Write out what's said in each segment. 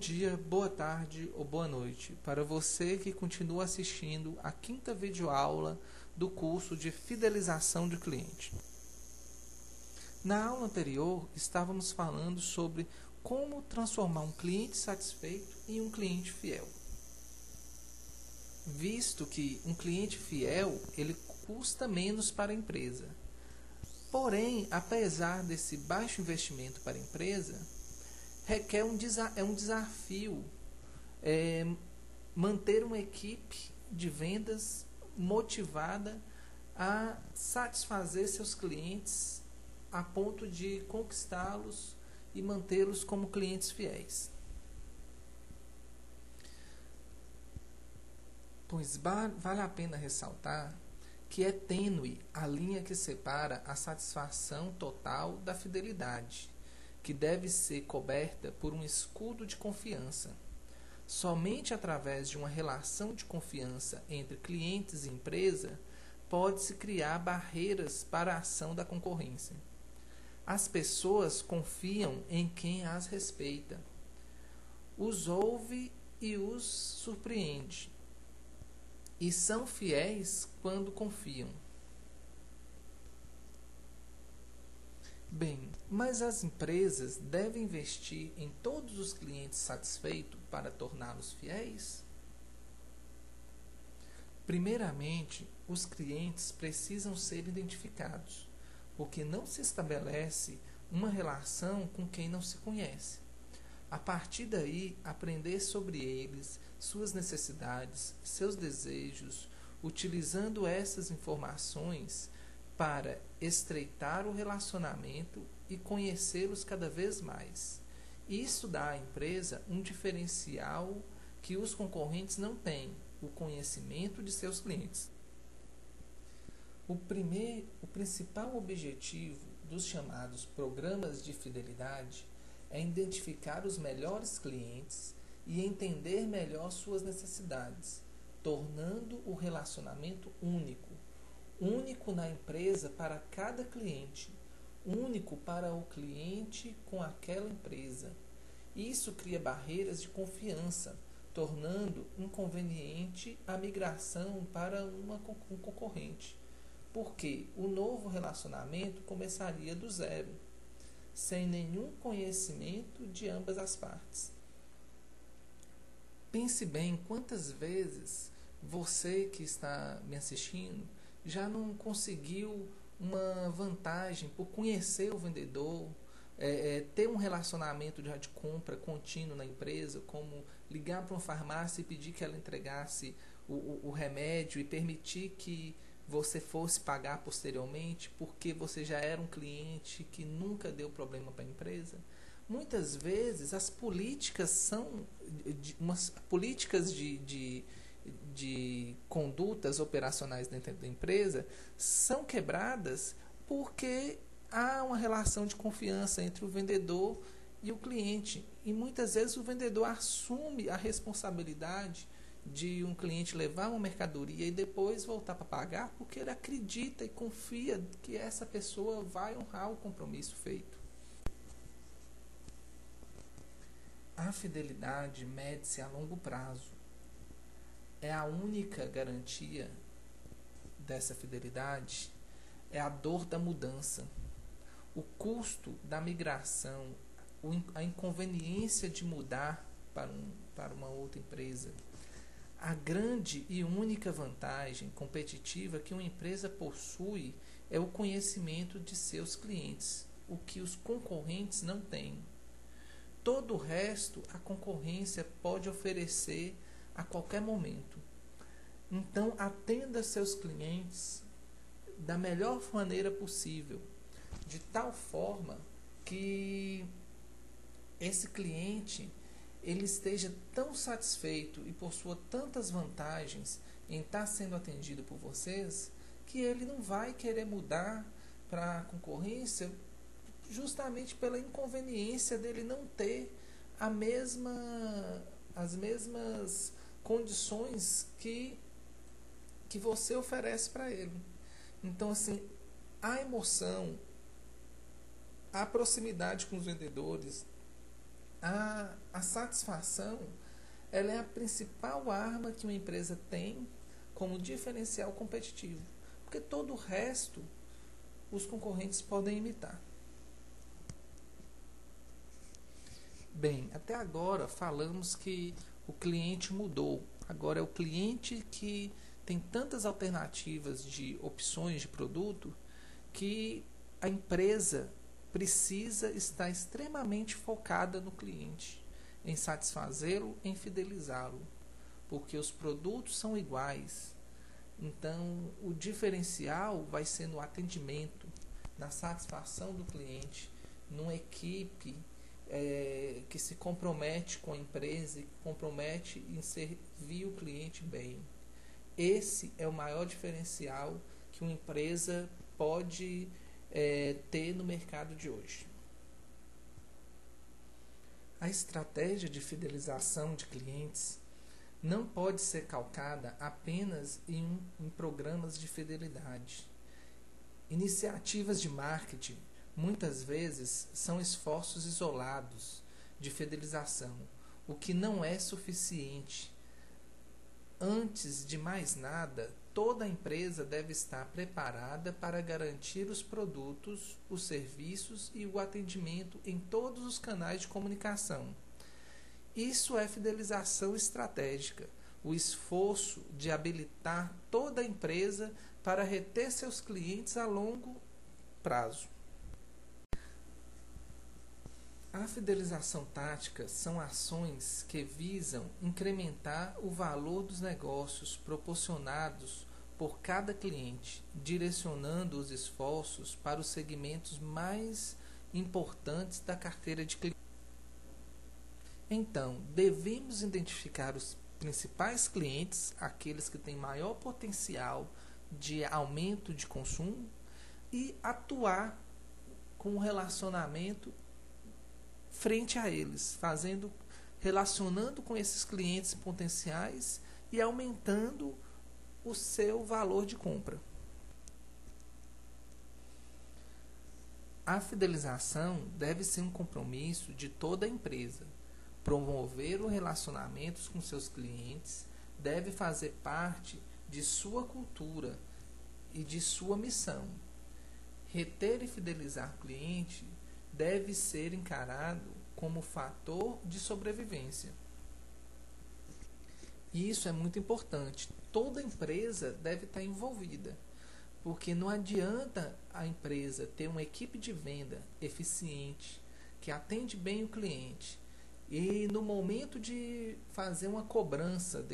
dia, boa tarde ou boa noite para você que continua assistindo a quinta videoaula do curso de fidelização de cliente. Na aula anterior, estávamos falando sobre como transformar um cliente satisfeito em um cliente fiel. Visto que um cliente fiel, ele custa menos para a empresa. Porém, apesar desse baixo investimento para a empresa, requer um desafio manter uma equipe de vendas motivada a satisfazer seus clientes a ponto de conquistá-los e mantê-los como clientes fiéis. Pois vale a pena ressaltar que é tênue a linha que separa a satisfação total da fidelidade, que deve ser coberta por um escudo de confiança. Somente através de uma relação de confiança entre clientes e empresa pode-se criar barreiras para a ação da concorrência. As pessoas confiam em quem as respeita, os ouve e os surpreende, e são fiéis quando confiam. Bem, mas as empresas devem investir em todos os clientes satisfeitos para torná-los fiéis? Primeiramente, os clientes precisam ser identificados, porque não se estabelece uma relação com quem não se conhece. A partir daí, aprender sobre eles, suas necessidades, seus desejos, utilizando essas informações para estreitar o relacionamento e conhecê-los cada vez mais. Isso dá à empresa um diferencial que os concorrentes não têm, o conhecimento de seus clientes. O principal objetivo dos chamados programas de fidelidade é identificar os melhores clientes e entender melhor suas necessidades, tornando o relacionamento único na empresa para cada cliente, único para o cliente com aquela empresa. Isso cria barreiras de confiança, tornando inconveniente a migração para um concorrente, porque o novo relacionamento começaria do zero, sem nenhum conhecimento de ambas as partes. Pense bem quantas vezes você que está me assistindo já não conseguiu uma vantagem por conhecer o vendedor, ter um relacionamento de compra contínuo na empresa, como ligar para uma farmácia e pedir que ela entregasse o remédio e permitir que você fosse pagar posteriormente, porque você já era um cliente que nunca deu problema para a empresa. Muitas vezes as políticas são políticas de condutas operacionais dentro da empresa são quebradas porque há uma relação de confiança entre o vendedor e o cliente. E muitas vezes o vendedor assume a responsabilidade de um cliente levar uma mercadoria e depois voltar para pagar, porque ele acredita e confia que essa pessoa vai honrar o compromisso feito. A fidelidade mede-se a longo prazo. É a única garantia dessa fidelidade, é a dor da mudança, o custo da migração, a inconveniência de mudar para uma outra empresa. A grande e única vantagem competitiva que uma empresa possui é o conhecimento de seus clientes, o que os concorrentes não têm. Todo o resto a concorrência pode oferecer a qualquer momento. Então, atenda seus clientes da melhor maneira possível, de tal forma que esse cliente ele esteja tão satisfeito e possua tantas vantagens em estar sendo atendido por vocês, que ele não vai querer mudar para a concorrência justamente pela inconveniência dele não ter as mesmas condições que você oferece para ele. Então, assim, a emoção, a proximidade com os vendedores, A satisfação, ela é a principal arma que uma empresa tem como diferencial competitivo, porque todo o resto os concorrentes podem imitar. Bem, até agora falamos que o cliente mudou. Agora é o cliente que tem tantas alternativas de opções de produto que a empresa precisa estar extremamente focada no cliente, em satisfazê-lo, em fidelizá-lo, porque os produtos são iguais. Então, o diferencial vai ser no atendimento, na satisfação do cliente, numa equipe que se compromete com a empresa e compromete em servir o cliente bem. Esse é o maior diferencial que uma empresa pode ter no mercado de hoje. A estratégia de fidelização de clientes não pode ser calcada apenas em programas de fidelidade. Iniciativas de marketing muitas vezes são esforços isolados de fidelização, o que não é suficiente. Antes de mais nada, toda empresa deve estar preparada para garantir os produtos, os serviços e o atendimento em todos os canais de comunicação. Isso é fidelização estratégica, o esforço de habilitar toda a empresa para reter seus clientes a longo prazo. A fidelização tática são ações que visam incrementar o valor dos negócios proporcionados por cada cliente, direcionando os esforços para os segmentos mais importantes da carteira de clientes. Então, devemos identificar os principais clientes, aqueles que têm maior potencial de aumento de consumo, e atuar com o relacionamento frente a eles, relacionando com esses clientes potenciais e aumentando o seu valor de compra. A fidelização deve ser um compromisso de toda a empresa. Promover os relacionamentos com seus clientes deve fazer parte de sua cultura e de sua missão. Reter e fidelizar o cliente deve ser encarado como fator de sobrevivência. E isso é muito importante. Toda empresa deve estar envolvida, porque não adianta a empresa ter uma equipe de venda eficiente, que atende bem o cliente, e no momento de fazer uma cobrança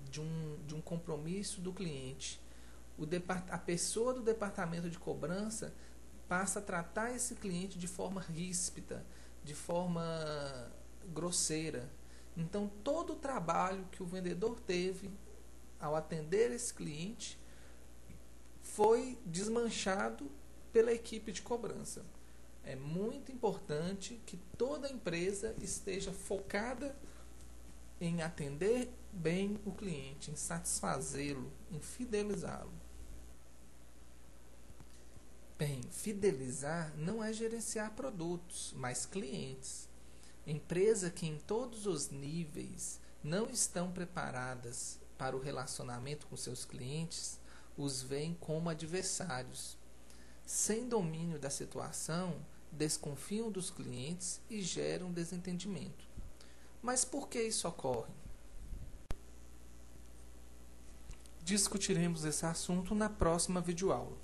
de um compromisso do cliente, a pessoa do departamento de cobrança passa a tratar esse cliente de forma ríspida, de forma grosseira. Então, todo o trabalho que o vendedor teve ao atender esse cliente foi desmanchado pela equipe de cobrança. É muito importante que toda empresa esteja focada em atender bem o cliente, em satisfazê-lo, em fidelizá-lo. Bem, fidelizar não é gerenciar produtos, mas clientes. Empresa que em todos os níveis não estão preparadas para o relacionamento com seus clientes, os veem como adversários. Sem domínio da situação, desconfiam dos clientes e geram desentendimento. Mas por que isso ocorre? Discutiremos esse assunto na próxima videoaula.